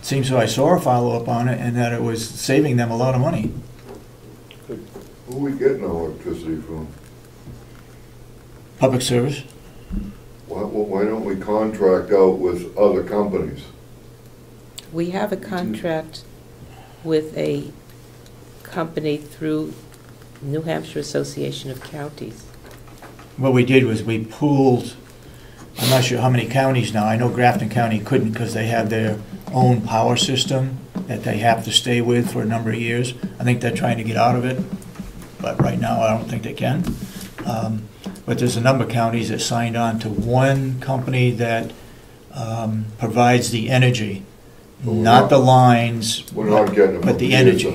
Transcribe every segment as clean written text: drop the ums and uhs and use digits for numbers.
Seems so I saw a follow-up on it, and that it was saving them a lot of money. Who are we getting our electricity from? Public service. Why don't we contract out with other companies? We have a contract with a company through New Hampshire Association of Counties. What we did was we pooled, I'm not sure how many counties now. I know Grafton County couldn't because they have their own power system that they have to stay with for a number of years. I think they're trying to get out of it, but right now I don't think they can. But there's a number of counties that signed on to one company that provides the energy, not the lines, we're not getting it but from the energy.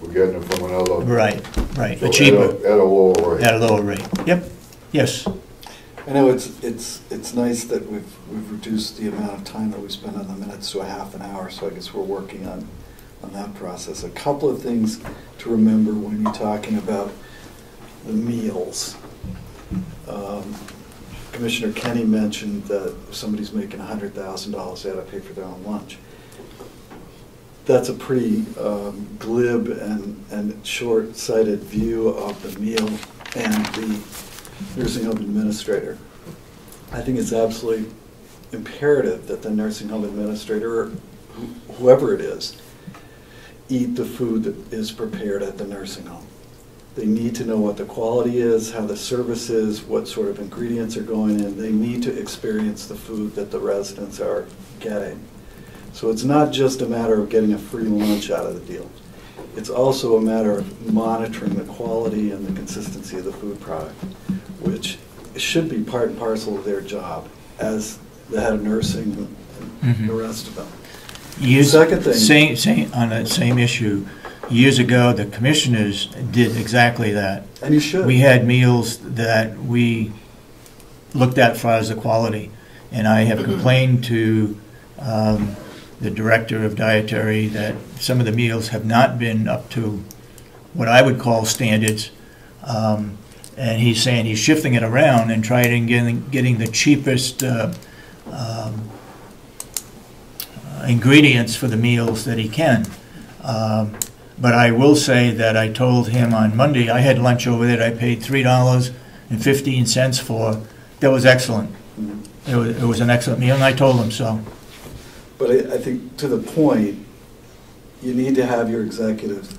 We're getting it from another. Right, right. So Cheaper. At a lower rate. At a lower rate. Yep. Yes. I know it's nice that we've reduced the amount of time that we spend on the minutes to a half an hour, so I guess we're working on that process. A couple of things to remember when you're talking about the meals. Commissioner Kenny mentioned that if somebody's making $100,000, they ought to pay for their own lunch. That's a pretty glib and short-sighted view of the meal and the nursing home administrator. I think it's absolutely imperative that the nursing home administrator, or whoever it is, eat the food that is prepared at the nursing home. They need to know what the quality is, how the service is, what sort of ingredients are going in. They need to experience the food that the residents are getting. So it's not just a matter of getting a free lunch out of the deal. It's also a matter of monitoring the quality and the consistency of the food product, which should be part and parcel of their job as the head of nursing and the rest of them. Second thing, on that same issue, years ago the commissioners did exactly that. And you should. We had meals that we looked at as far as the quality, and I have complained to the director of dietary that some of the meals have not been up to what I would call standards. And he's saying he's shifting it around and trying getting the cheapest ingredients for the meals that he can. But I will say that I told him on Monday, I had lunch over there I paid $3.15 for. That was excellent. It was an excellent meal, and I told him so. But I think to the point, you need to have your executives.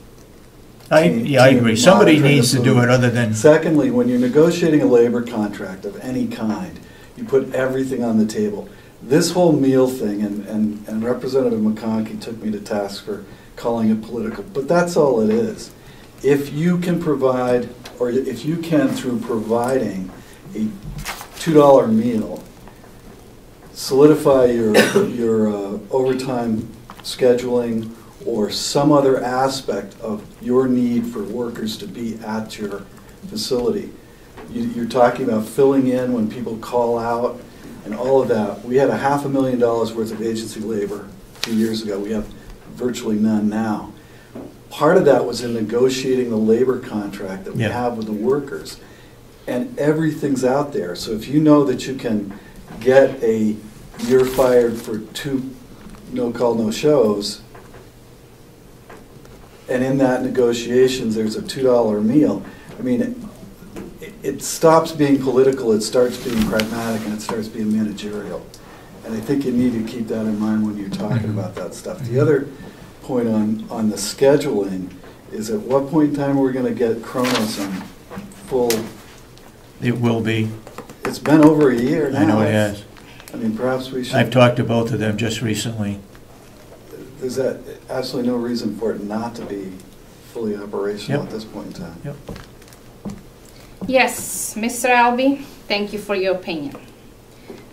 I agree. Somebody needs to do it other than... Secondly, when you're negotiating a labor contract of any kind, you put everything on the table. This whole meal thing, and Representative McConkey took me to task for calling it political, but that's all it is. If you can provide, or if you can, through providing a $2 meal, solidify your overtime scheduling or some other aspect of your need for workers to be at your facility. You're talking about filling in when people call out and all of that. We had $500,000 worth of agency labor a few years ago. We have virtually none now. Part of that was in negotiating the labor contract that we have with the workers. And everything's out there. So if you know that you can get you're fired for 2 no-call, no-shows, and in that negotiations there's a $2 meal, I mean, it stops being political, it starts being pragmatic, and it starts being managerial. And I think you need to keep that in mind when you're talking about that stuff. The other point on the scheduling is, at what point in time are we going to get Kronos on full? It will be. It's been over a year now. I know it has. I mean, perhaps we should... I've talked to both of them just recently. There's absolutely no reason for it not to be fully operational at this point in time. Yep. Yes, Mr. Albee, thank you for your opinion.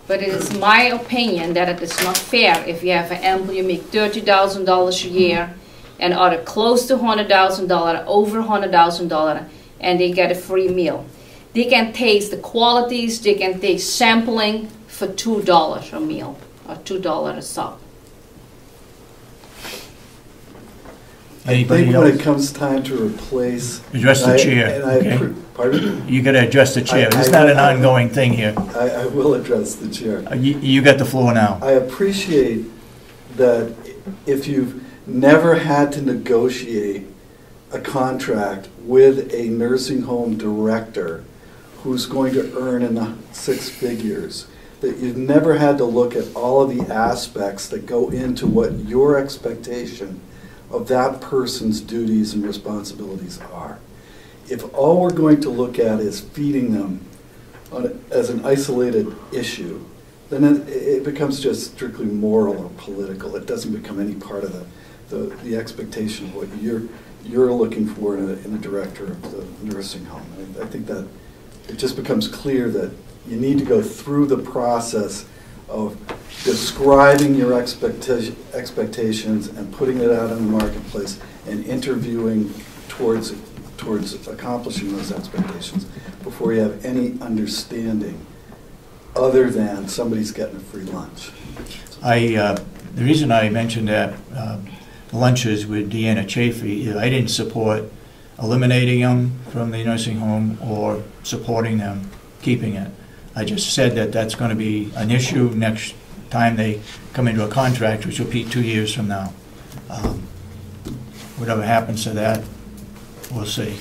But it is my opinion that it is not fair if you have an employee make $30,000 a year and other close to $100,000, over $100,000, and they get a free meal. They can taste the qualities, they can taste sampling for $2 a meal or $2 a sub. I think when it comes time to replace... Address the chair. Okay. Pardon? You got to address the chair. It's not an ongoing thing here. I will address the chair. You got the floor now. I appreciate that if you've never had to negotiate a contract with a nursing home director who's going to earn in the 6 figures, that you've never had to look at all of the aspects that go into what your expectation of that person's duties and responsibilities are. If all we're going to look at is feeding them as an isolated issue, then it becomes just strictly moral or political. It doesn't become any part of the expectation of what you're looking for in a director of the nursing home. I think that it just becomes clear that you need to go through the process of describing your expectations and putting it out in the marketplace and interviewing towards accomplishing those expectations before you have any understanding other than somebody's getting a free lunch. The reason I mentioned that lunches with Deanna Chafee, I didn't support eliminating them from the nursing home or supporting them keeping it. I just said that that's going to be an issue next time they come into a contract, which will be 2 years from now. Whatever happens to that, we'll see.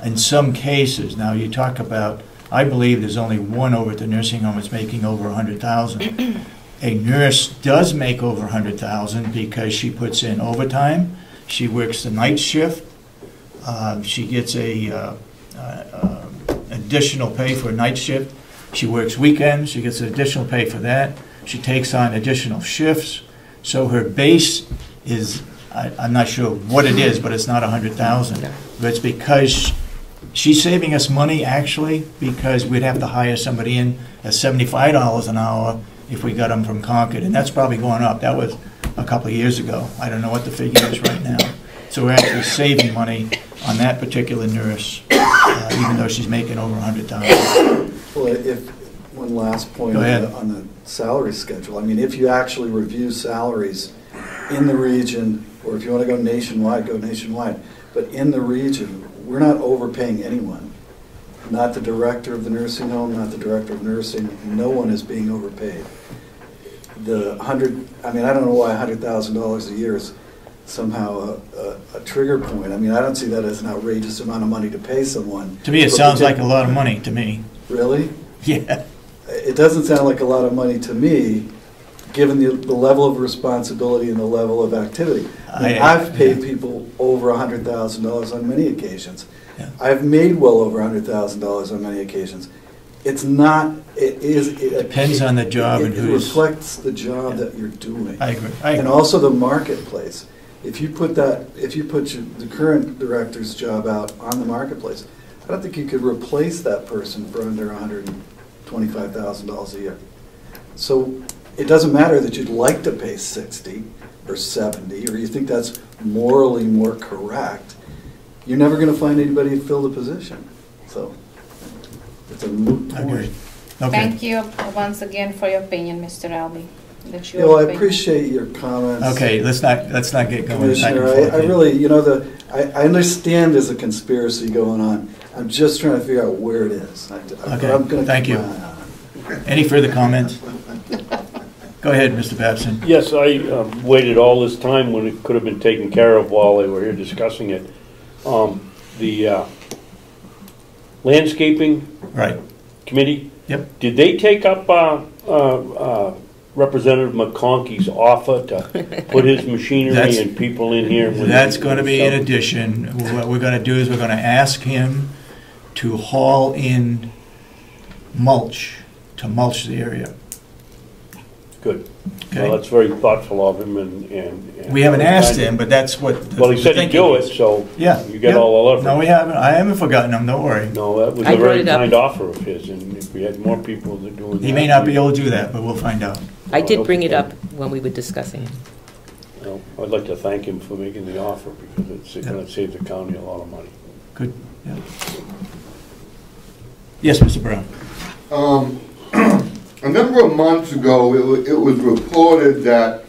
In some cases, now you talk about, I believe there's only one over at the nursing home that's making over $100,000. A nurse does make over $100,000 because she puts in overtime. She works the night shift. She gets additional pay for a night shift. She works weekends. She gets additional pay for that. She takes on additional shifts. So her base is, I'm not sure what it is, but it's not $100,000. But it's because she's saving us money, actually, because we'd have to hire somebody in at $75 an hour if we got them from Concord, and that's probably going up. That was a couple of years ago. I don't know what the figure is right now. So we're actually saving money on that particular nurse, even though she's making over $100,000. Well, one last point on the salary schedule. I mean, if you actually review salaries in the region, or if you want to go nationwide, go nationwide. But in the region, we're not overpaying anyone. Not the director of the nursing home, not the director of nursing. No one is being overpaid. I don't know why $100,000 a year is somehow a trigger point. I mean, I don't see that as an outrageous amount of money to pay someone. To me, it sounds like a lot of money to me. Really? Yeah. It doesn't sound like a lot of money to me, given the level of responsibility and the level of activity. I've paid people over $100,000 on many occasions. Yeah. I've made well over $100,000 on many occasions. It's not. It depends on the job and who. It reflects the job that you're doing. I agree. And also the marketplace. If you put the current director's job out on the marketplace, I don't think you could replace that person for under $125,000 a year. So it doesn't matter that you'd like to pay 60 or 70, or you think that's morally more correct. You're never going to find anybody to fill the position. So it's a moot point. Okay. Thank you once again for your opinion, Mr. Albee. I appreciate your comments. Okay, let's not get going. Commissioner, I really, I understand there's a conspiracy going on. I'm just trying to figure out where it is. Okay, thank you. Any further comments? Go ahead, Mr. Babson. Yes, I waited all this time when it could have been taken care of while they were here discussing it. The landscaping committee. Yep. Did they take up Representative McConkey's offer to put his machinery and people in here? That's going to be in addition. What we're going to do is we're going to ask him to haul in mulch to mulch the area. Good. Okay. Well, that's very thoughtful of him, and we haven't asked him, but that's what. Well, he said he'd do it, so yeah, you get all the love. No, we haven't. I haven't forgotten him. Don't worry. No, that was a very kind offer of his, and if we had more people that do it, he may not be able to do that, but we'll find out. I did bring it up when we were discussing it. Well, I'd like to thank him for making the offer because it's going to save the county a lot of money. Good. Yeah. Yes, Mr. Brown. A number of months ago, it was reported that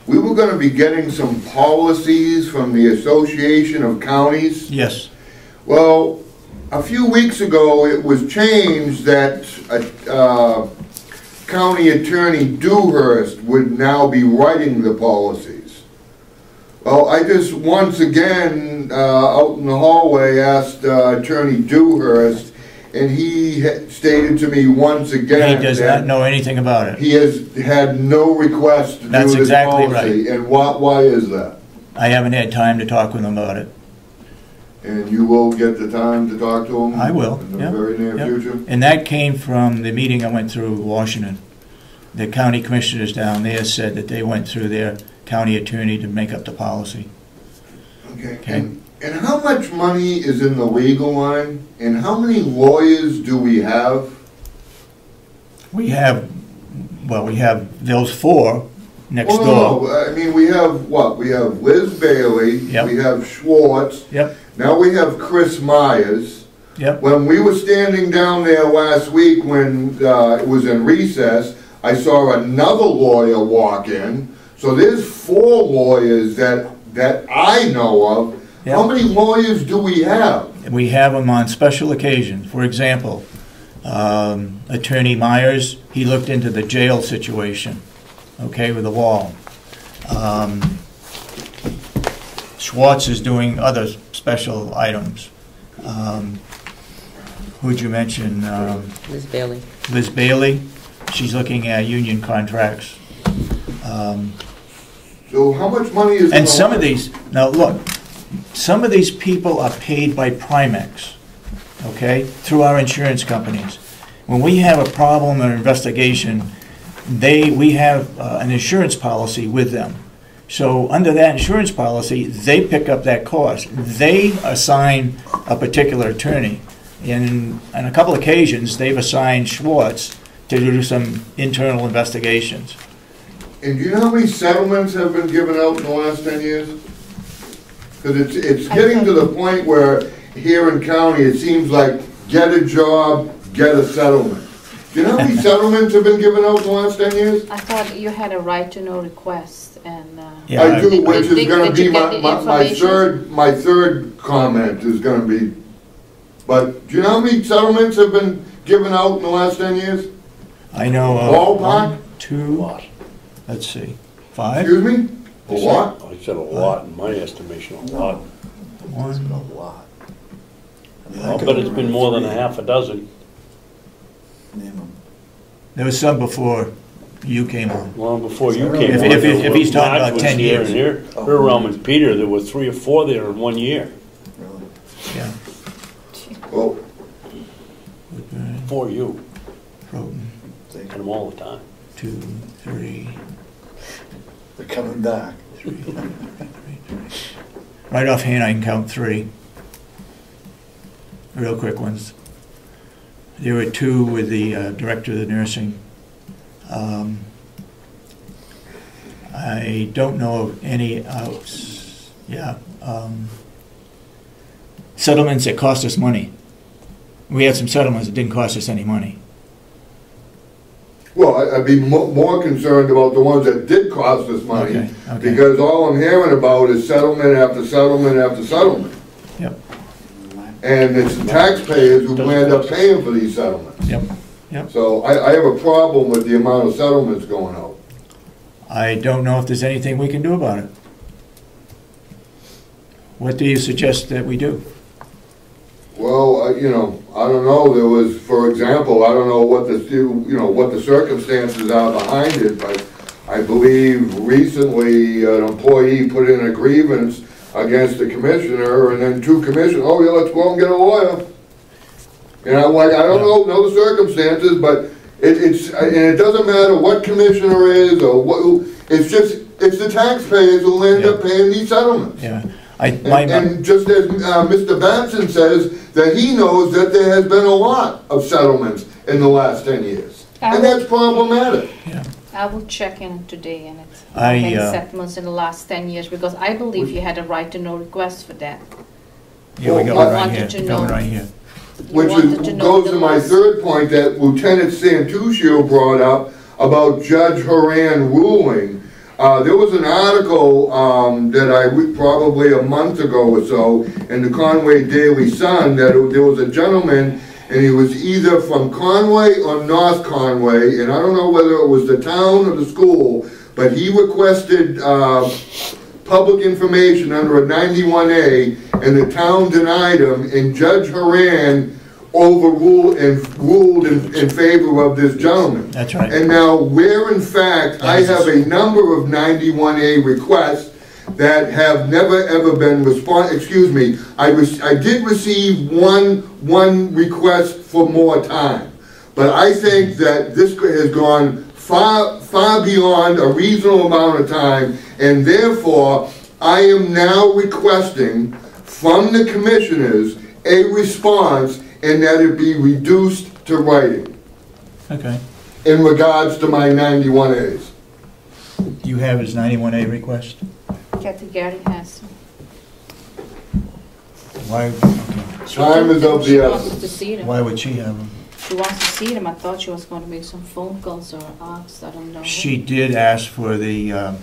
we were going to be getting some policies from the Association of Counties. Yes. Well, a few weeks ago, it was changed that County Attorney Dewhurst would now be writing the policies. Well, I just once again, out in the hallway, asked Attorney Dewhurst, and he stated to me once again He does that not know anything about it. he has had no request to That's do this exactly policy. right. And why is that? I haven't had time to talk with him about it. And you will get the time to talk to him? I will, In the yeah, very near yeah. future? And that came from the meeting I went through in Washington. The county commissioners down there said that they went through their county attorney to make up the policy. Okay. Okay. And how much money is in the legal line? And how many lawyers do we have? We have, well, we have those 4 next Well, door. no, I mean, we have what? We have Liz Bailey. Yep. We have Schwartz. Yep, Now we have Chris Myers. yep. When we were standing down there last week when it was in recess, I saw another lawyer walk in. So there's 4 lawyers that I know of. Yep. How many lawyers do we have? We have them on special occasions. For example, Attorney Myers, he looked into the jail situation, okay, with the wall. Schwartz is doing other special items. Who'd you mention? Ms. Bailey. Liz Bailey, she's looking at union contracts. So how much money is in And the some of line? these, now look, some of these people are paid by Primex, okay, through our insurance companies. When we have a problem or investigation, we have an insurance policy with them. So under that insurance policy, they pick up that cost. They assign a particular attorney. And on a couple occasions, they've assigned Schwartz to do some internal investigations. And do you know how many settlements have been given out in the last 10 years? Because it's getting to the point where here in county, it seems like get a job, get a settlement. Do you know how many settlements have been given out in the last 10 years? I thought you had a right to know request and. Yeah, I do, which is Did gonna you be get the my third comment is gonna be, but do you know how many settlements have been given out in the last 10 years? I know Ballpark? 1, 2, let's see, 5? Excuse me? A lot? I said a lot, in my estimation, a lot. It's been a 1, lot. I mean, I I'll could bet it's remember been more than a 3. half a dozen. Name 'em. there was some before you came on. Long before you If- came on. if he's talking Marge about was 10 here years. and here. Oh. Her around with Peter, there were 3 or 4 there in 1 year. Really? Yeah. Well, Woodburn, For you, Croton, They- and them all the time. 2, 3, They're coming back. 3. Right offhand, I can count 3. Real quick ones. There were 2 with the director of the nursing. I don't know of any settlements that cost us money. We had some settlements that didn't cost us any money. well, I'd be more concerned about the ones that did cost us money. Okay, okay. Because all I'm hearing about is settlement after settlement after settlement. Yep, And it's the taxpayers who end up paying for these settlements. yep. So I have a problem with the amount of settlements going out. I don't know if there's anything we can do about it. What do you suggest that we do? Well, you know, I don't know, there was, for example, I don't know what the circumstances are behind it, but I believe recently an employee put in a grievance against the commissioner, and then 2 commissioners, oh yeah, let's go and get a lawyer. You know, like, I don't know the circumstances, but and it doesn't matter what commissioner is, or what, it's the taxpayers who end up paying these settlements. Yeah, And just as Mr. Batson says, that he knows that there has been a lot of settlements in the last 10 years. And that's problematic. yeah. I will check in today and it's I, any settlements in the last 10 years because I believe you had a right to know request for that. Yeah, we got Well, one I right wanted here, to got one know. right here. You Which wanted to know goes the to my last- third point that Lieutenant Santuccio brought up about Judge Horan ruling. There was an article that I probably a month ago or so in the Conway Daily Sun that there was a gentleman and he was either from Conway or North Conway, and I don't know whether it was the town or the school, but he requested public information under a 91A, and the town denied him, and Judge Haran overruled and ruled in favor of this gentleman. That's right. And now, where in fact I have a number of 91A requests that have never ever been I did receive one request for more time, but I think that this has gone far beyond a reasonable amount of time, and therefore I am now requesting from the commissioners a response, and that it be reduced to writing Okay. in regards to my 91As. Do you have his 91A request? Kathy Gary has. Why, okay. Time is of the She wants essence. to see them. Why would she have him? She wants to see them. I thought she was going to make some phone calls or ask. I don't know. She did ask for the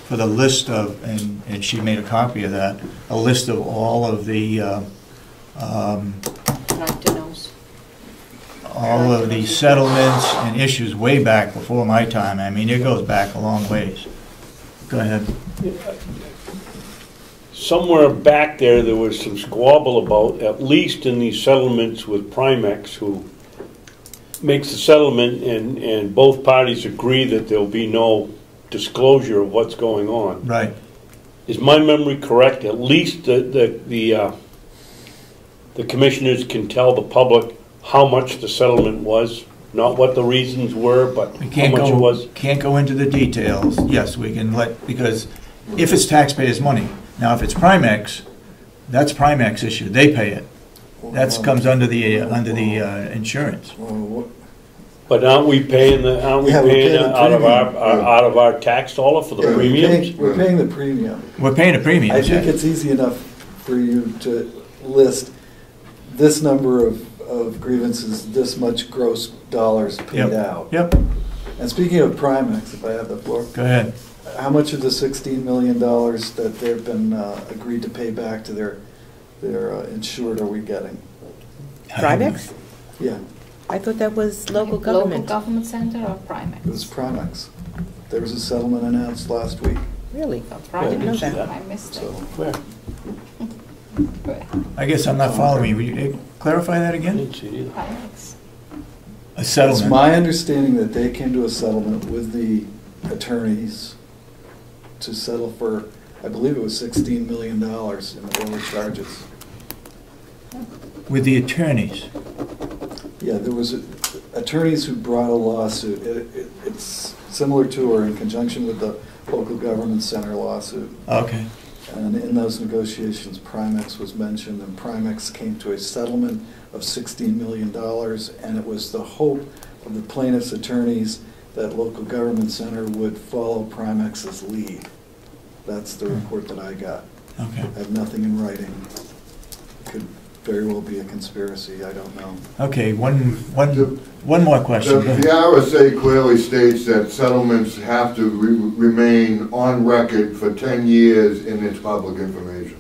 list of, and she made a copy of that, a list of all of the, Like to know. all of the settlements and issues way back before my time. I mean, it goes back a long ways. Go ahead. Somewhere back there was some squabble about, at least in these settlements with Primex, who makes the settlement, and both parties agree that there'll be no disclosure of what's going on. Right. Is my memory correct? At least the commissioners can tell the public how much the settlement was, not what the reasons were, but We how much it was. can't go into the details. Yes, we can because if it's taxpayers' money. Now, if it's Primex, that's Primex issue. They pay it. That comes under the insurance. But aren't we paying out of our tax dollar for the Yeah, premiums? We're paying the premium. We're paying a premium. I think it's easy enough for you to list this number of grievances, this much gross dollars paid out. Yep. And speaking of Primex, if I have the floor, Go ahead. how much of the $16 million that they've been agreed to pay back to their insured are we getting? Primex? Yeah, I thought that was local government. Local government center or Primex? it was Primex. There was a settlement announced last week. Really? Oh, I didn't know Primex. that. I missed So, it. Where? I guess I'm not following you. Will you clarify that I again? didn't see it either. Primex. A it's settlement. my understanding that they came to a settlement with the attorneys to settle for, I believe it was $16 million in early charges. With the attorneys. Yeah, there was attorneys who brought a lawsuit. It's similar to or in conjunction with the local government center lawsuit. Okay. And in those negotiations, Primex was mentioned, and Primex came to a settlement of $16 million, and it was the hope of the plaintiff's attorneys that local government center would follow Primex's lead. That's the report that I got. Okay. I have nothing in writing. It could very well be a conspiracy, I don't know. Okay, one more question. The RSA clearly states that settlements have to remain on record for 10 years in its public information.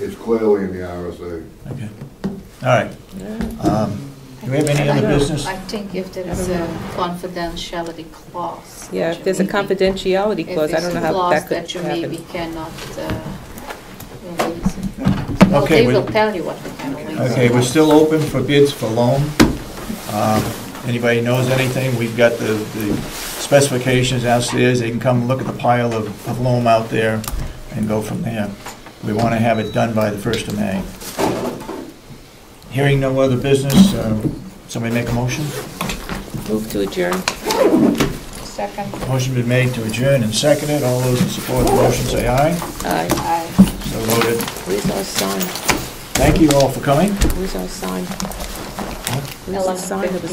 It's clearly in the RSA. Okay. All right. Do we have any other business? I think if there is a confidentiality clause. Yeah, that if there's a you maybe- confidentiality clause, I don't know how that could If there's a clause that you maybe happen. cannot release. Well, Okay, they we- will tell you what we can release. Okay, we're still open for bids for loan. Anybody knows anything? We've got the specifications downstairs. They can come look at the pile of loam out there and go from there. We want to have it done by the 1st of May. Hearing no other business, somebody make a motion? Move to adjourn. Second. Motion been made to adjourn and seconded. All those in support of the motion say aye. Aye. Aye. So voted. Where's our sign? Thank you all for coming. Where's our sign? Where's the sign of the